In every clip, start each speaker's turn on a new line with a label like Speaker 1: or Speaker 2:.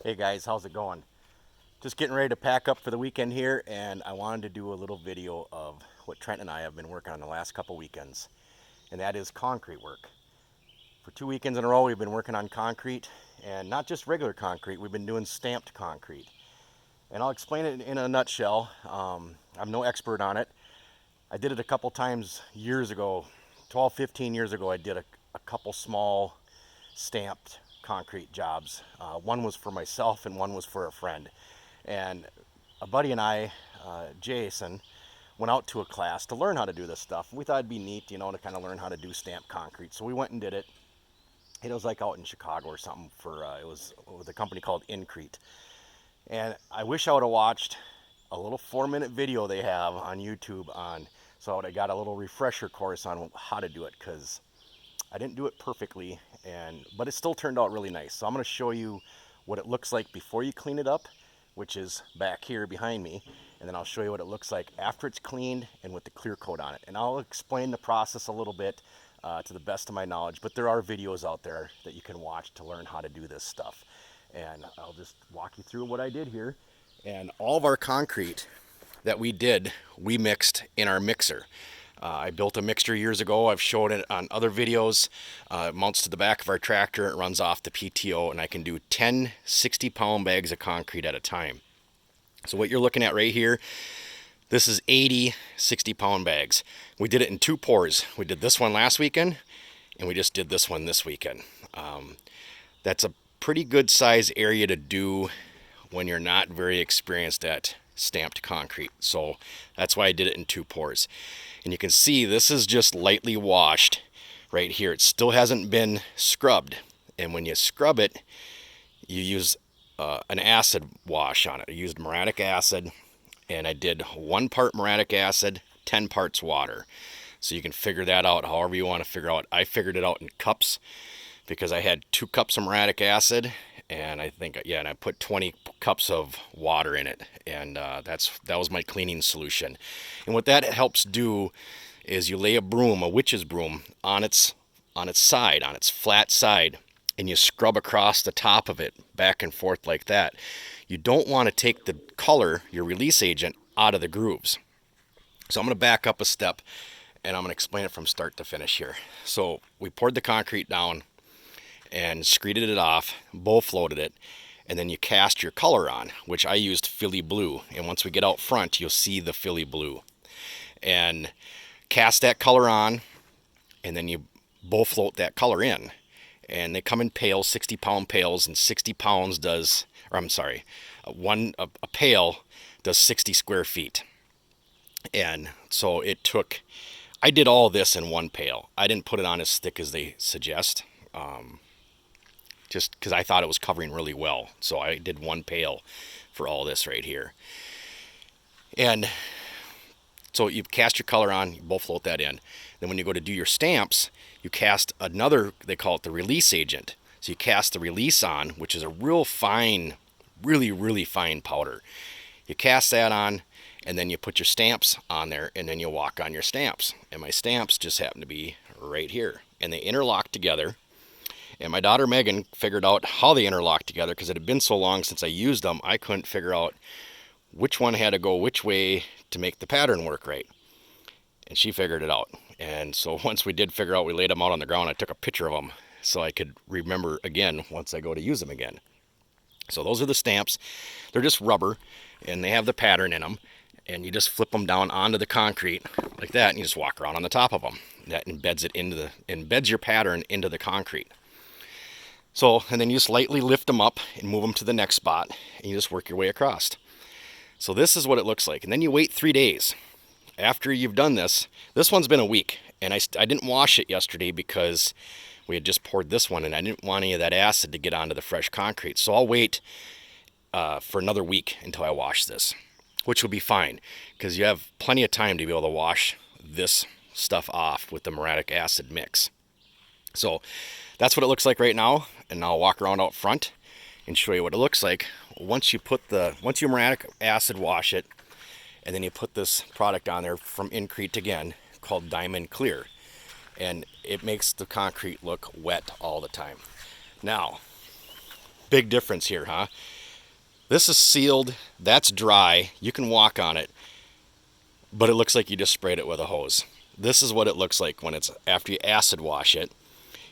Speaker 1: Hey guys, how's it going? Just getting ready to pack up for the weekend here, and I wanted to do a little video of what Trent and I have been working on the last couple weekends, and that is concrete work. For 2 weekends in a row, we've been working on concrete, and not just regular concrete, we've been doing stamped concrete. And I'll explain it in a nutshell. I'm no expert on it. I did it a couple times years ago, 12, 15 years ago. I did a couple small stamped concrete jobs. One was for myself and one was for a friend. And a buddy and I, Jason, went out to a class to learn how to do this stuff. We thought it'd be neat, to kind of learn how to do stamped concrete. So we went and did it. It was like out in Chicago or something it was with a company called Increte. And I wish I would have watched a little 4-minute video they have on YouTube so I would have got a little refresher course on how to do it, because I didn't do it perfectly, but it still turned out really nice. So I'm going to show you what it looks like before you clean it up, which is back here behind me, and then I'll show you what it looks like after it's cleaned and with the clear coat on it. And I'll explain the process a little bit to the best of my knowledge, but there are videos out there that you can watch to learn how to do this stuff. And I'll just walk you through what I did here. And all of our concrete that we did, we mixed in our mixer. I built a mixture years ago. I've shown it on other videos. It mounts to the back of our tractor. It runs off the PTO, and I can do 10 60-pound bags of concrete at a time. So what you're looking at right here, this is 80 60-pound bags. We did it in 2 pours. We did this one last weekend, and we just did this one this weekend. That's a pretty good size area to do when you're not very experienced at stamped concrete. So that's why I did it in 2 pours. And you can see this is just lightly washed right here. It still hasn't been scrubbed. And when you scrub it, you use an acid wash on it. I used muriatic acid, and I did 1 part muriatic acid, 10 parts water. So you can figure that out however you want to figure out. I figured it out in cups because I had 2 cups of muriatic acid, and and I put 20 cups of water in it, and that was my cleaning solution. And what that helps do is you lay a witch's broom, on its side, on its flat side, and you scrub across the top of it back and forth like that. You don't want to take the color, your release agent, out of the grooves. So I'm going to back up a step, and I'm going to explain it from start to finish here. So we poured the concrete down and screeded it off, bow floated it, and then you cast your color on, which I used Philly blue. And once we get out front, you'll see the Philly blue. And cast that color on, and then you bow float that color in. And they come in pails, 60-pound pails, and 60 pounds does, or I'm sorry, a pail does 60 square feet. And so I did all this in 1 pail. I didn't put it on as thick as they suggest. Just because I thought it was covering really well. So I did 1 pail for all this right here. And so you cast your color on, you bow float that in. Then when you go to do your stamps, you cast another, they call it the release agent. So you cast the release on, which is a real fine, really, really fine powder. You cast that on, and then you put your stamps on there, and then you walk on your stamps. And my stamps just happen to be right here. And they interlock together. And my daughter Megan figured out how they interlock together, because it had been so long since I used them, I couldn't figure out which one had to go which way to make the pattern work right. And she figured it out. And so once we did figure out, we laid them out on the ground. I took a picture of them so I could remember again once I go to use them again. So those are the stamps. They're just rubber, and they have the pattern in them. And you just flip them down onto the concrete like that, and you just walk around on the top of them. That embeds your pattern into the concrete. So, and then you just lightly lift them up and move them to the next spot, and you just work your way across. So this is what it looks like. And then you wait 3 days. After you've done this one's been a week, and I didn't wash it yesterday because we had just poured this one, and I didn't want any of that acid to get onto the fresh concrete. So I'll wait for another week until I wash this, which will be fine, because you have plenty of time to be able to wash this stuff off with the muriatic acid mix. So that's what it looks like right now, and now I'll walk around out front and show you what it looks like once you muriatic acid wash it, and then you put this product on there from Increte again called Diamond Clear, and it makes the concrete look wet all the time. Now, Big difference here, huh? This is sealed, that's dry, you can walk on it, but it looks like you just sprayed it with a hose. This is what it looks like when it's after you acid wash it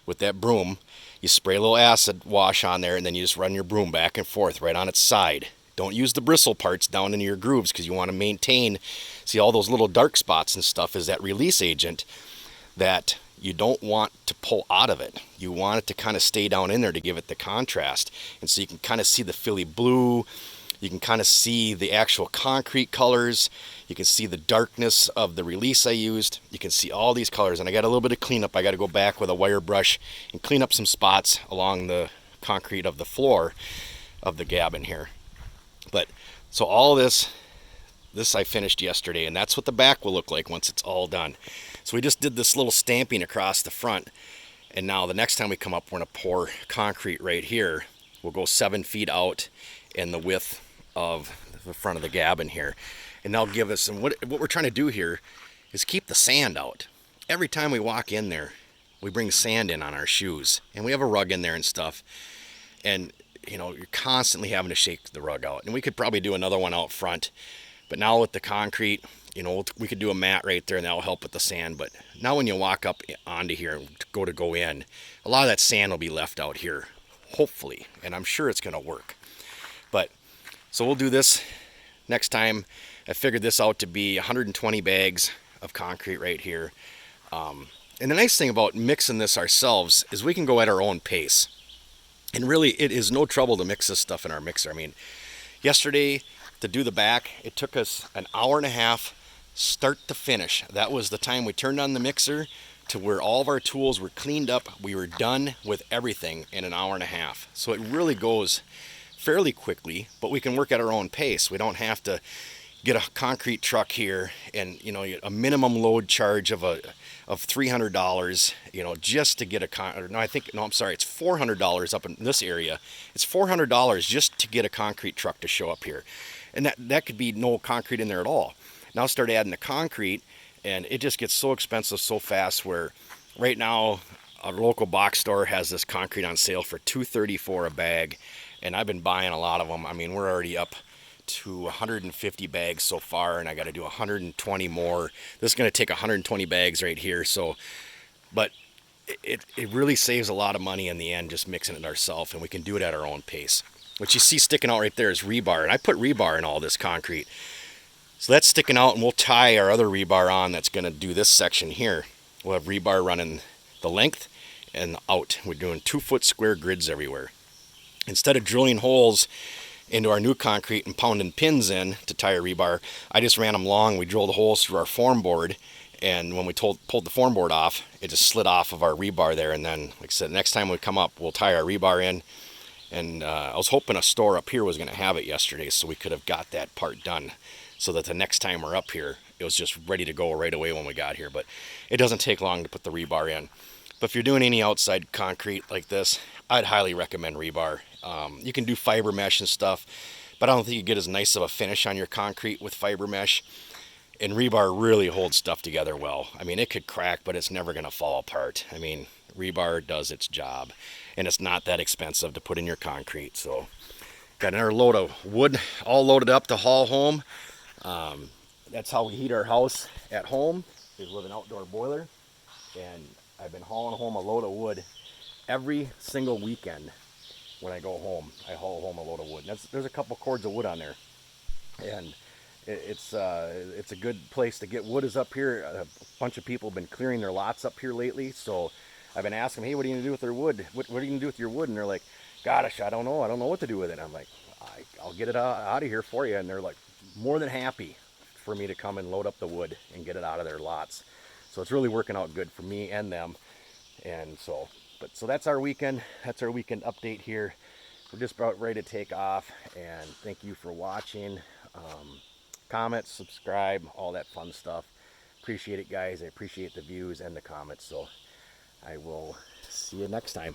Speaker 1: with that broom. You spray a little acid wash on there and then you just run your broom back and forth right on its side. Don't use the bristle parts down into your grooves because you want to maintain, see all those little dark spots and stuff is that release agent that you don't want to pull out of it. You want it to kind of stay down in there to give it the contrast. And so you can kind of see the Philly blue, you can kind of see the actual concrete colors, you can see the darkness of the release I used, you can see all these colors. And I got a little bit of cleanup. I got to go back with a wire brush and clean up some spots along the concrete of the floor of the cabin here. But so all this I finished yesterday, and that's what the back will look like once it's all done. So we just did this little stamping across the front, and now the next time we come up, we're going to pour concrete right here. We'll go 7 feet out in the width of the front of the cabin here, and that'll give us, and what we're trying to do here is keep the sand out. Every time we walk in there, we bring sand in on our shoes, and we have a rug in there and stuff, and you know, you're constantly having to shake the rug out. And we could probably do another one out front, but now with the concrete, you know, we could do a mat right there and that'll help with the sand. But now when you walk up onto here and go in, a lot of that sand will be left out here, hopefully, and I'm sure it's going to work. But so we'll do this next time. I figured this out to be 120 bags of concrete right here. And the nice thing about mixing this ourselves is we can go at our own pace. And really, it is no trouble to mix this stuff in our mixer. I mean, yesterday to do the back, it took us an hour and a half, start to finish. That was the time we turned on the mixer to where all of our tools were cleaned up. We were done with everything in an hour and a half. So it really goes fairly quickly, but we can work at our own pace. We don't have to get a concrete truck here and, you know, a minimum load charge of $300, you know, just to get it's $400 up in this area. It's $400 just to get a concrete truck to show up here. And that could be no concrete in there at all. Now start adding the concrete and it just gets so expensive so fast, where right now a local box store has this concrete on sale for $2.34 a bag, and I've been buying a lot of them. I mean, we're already up to 150 bags so far, and I got to do 120 more. This is going to take 120 bags right here. So, but it really saves a lot of money in the end just mixing it ourselves, and we can do it at our own pace. What you see sticking out right there is rebar, and I put rebar in all this concrete. So that's sticking out, and we'll tie our other rebar on that's going to do this section here. We'll have rebar running the length and out. We're doing 2-foot square grids everywhere. Instead of drilling holes into our new concrete and pounding pins in to tie our rebar, I just ran them long. We drilled holes through our form board, and when we pulled the form board off, it just slid off of our rebar there. And then, like I said, next time we come up, we'll tie our rebar in. And I was hoping a store up here was going to have it yesterday, so we could have got that part done, so that the next time we're up here, it was just ready to go right away when we got here. But it doesn't take long to put the rebar in. But if you're doing any outside concrete like this, I'd highly recommend rebar. You can do fiber mesh and stuff, but I don't think you get as nice of a finish on your concrete with fiber mesh. And rebar really holds stuff together well. I mean, it could crack, but it's never going to fall apart. I mean, rebar does its job, and it's not that expensive to put in your concrete. So got another load of wood all loaded up to haul home. That's how we heat our house at home, is with an outdoor boiler. And I've been hauling home a load of wood every single weekend. When I go home, I haul home a load of wood. There's a couple cords of wood on there, and it's a good place to get wood. Is up here. A bunch of people have been clearing their lots up here lately, so I've been asking them, hey, what are you gonna do with their wood? What are you gonna do with your wood? And they're like, gosh, I don't know what to do with it. And I'm like, I'll get it out of here for you. And they're like more than happy for me to come and load up the wood and get it out of their lots. So it's really working out good for me and them. And so that's our weekend. That's our weekend update here. We're just about ready to take off, and thank you for watching. Comment, subscribe, all that fun stuff. Appreciate it, guys. I appreciate the views and the comments. So I will see you next time.